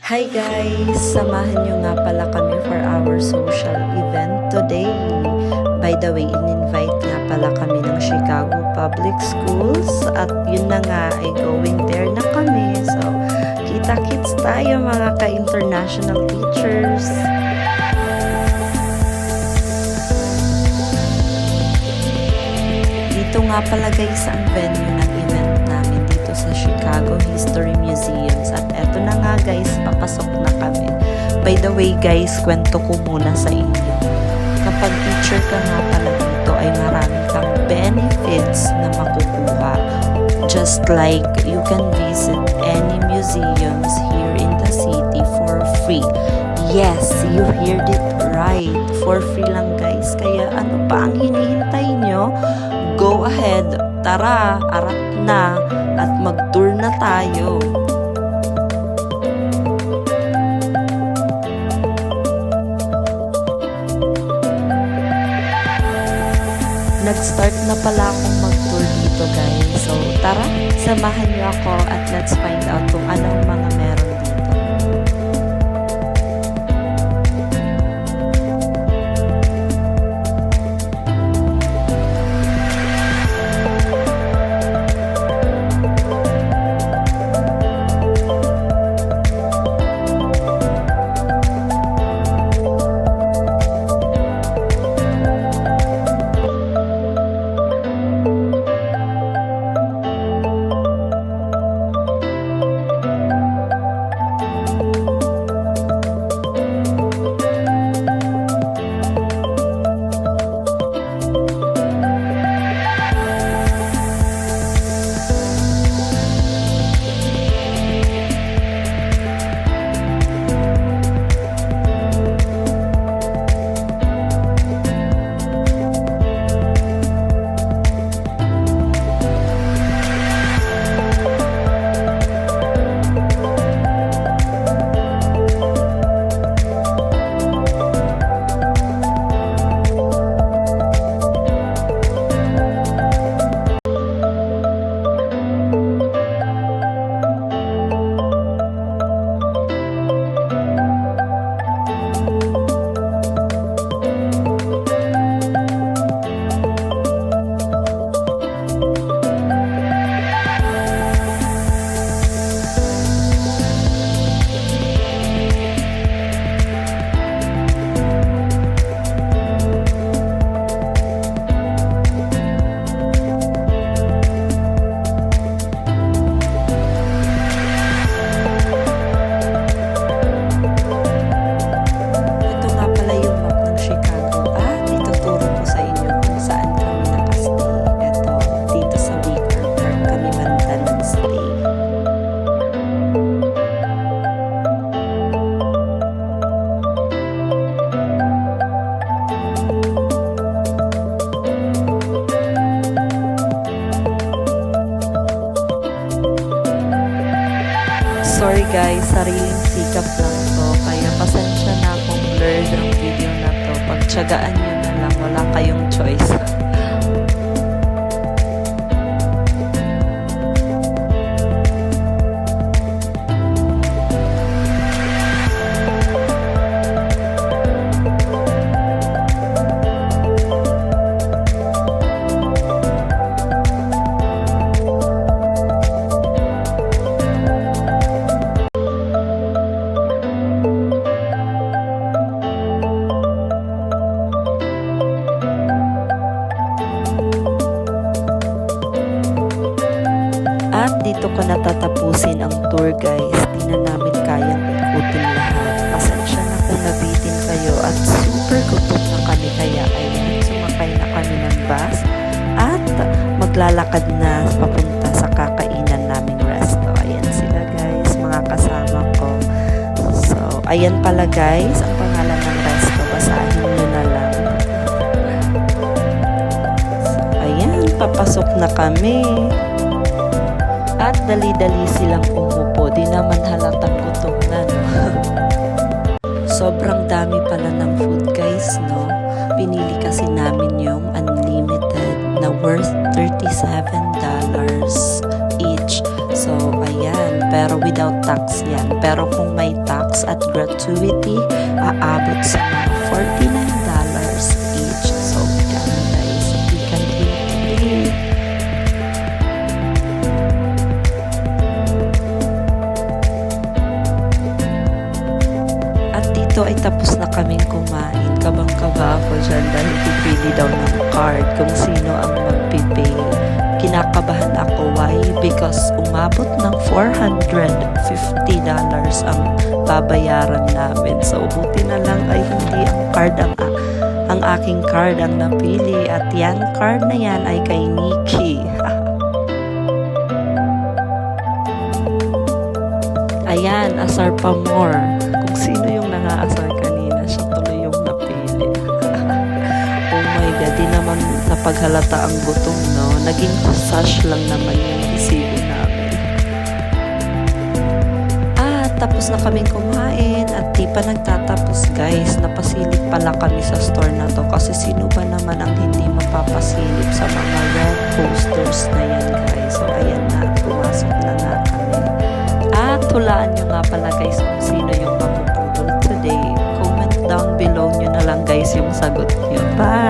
Hi guys! Samahan nyo nga pala kami for our social event today. By the way, in-invite nga pala kami ng Chicago Public Schools at yun na nga ay going there na kami. So, kita-kits tayo mga ka-international teachers. Dito nga pala guys ang venue ng event namin dito sa Chicago History Museums. At eto na nga guys, papasok na kami. By the way guys, kwento ko muna sa inyo. Kapag teacher ka nga pala dito ay marami kang benefits na makukuha. Just like you can visit any museums here in the city for free. Yes, you heard it right. For free lang guys. Kaya ano pa ang hinihintay nyo? Go ahead, tara, arak na at mag-tour na tayo. Nag-start na pala akong mag-tour dito guys. So tara, samahan niyo ako at let's find out kung anong mga meron dito. Sorry guys, sariling sikap lang to. Kaya pasensya na kung blurred ang video na to. Pagtsagaan nyo na lang, wala kayong choice. At dito ko natatapusin ang tour guys. Di na namin kayang ikutin lahat. Pasensya na kung nabitin kayo at super gutom na kami. Kaya ayan, sumakay na kami ng bus at maglalakad na papunta sa kakainan naming resto. Ayan sila guys, mga kasama ko. So, ayan pala guys, ang pangalan ng resto. Basahin nyo na lang. So, ayan, papasok na kami. At dali-dali silang umupo. Di naman halatang gutom na, no? Sobrang dami pala ng food, guys, no? Pinili kasi namin yung unlimited na worth $37 each. So, ayan. Pero without tax yan. Pero kung kung may tax at gratuity, aabot sa mga $49 each. So, yan guys, we can eat. At dito ay tapos na kaming kumain. Kabang-kaba ako dyan dahil pipili daw ng card kung sino ang magpipay. Kinakabahan ako. Why? Because umabot ng $450 ang babayaran namin. So, buti na lang ay hindi ang card ang aking card ang napili. At yan, card na yan ay kay Nikki. Ayan, asar pa more. Kung sino yung nangaasar kanina, siya tuloy yung napili. Oh my God, di naman napaghalata ang gutom, no? Naging sash lang naman yung resibo namin. Tapos na kaming kumain at di pa nagtatapos guys. Napasilip pala kami sa store na to kasi sino ba naman ang hindi mapapasilip sa mga red posters na yan guys. So ayan na, pumasok na nga kami. At hulaan nyo nga pala guys kung sino yung mapupudol today. Comment down below nyo na lang guys yung sagot nyo. Bye!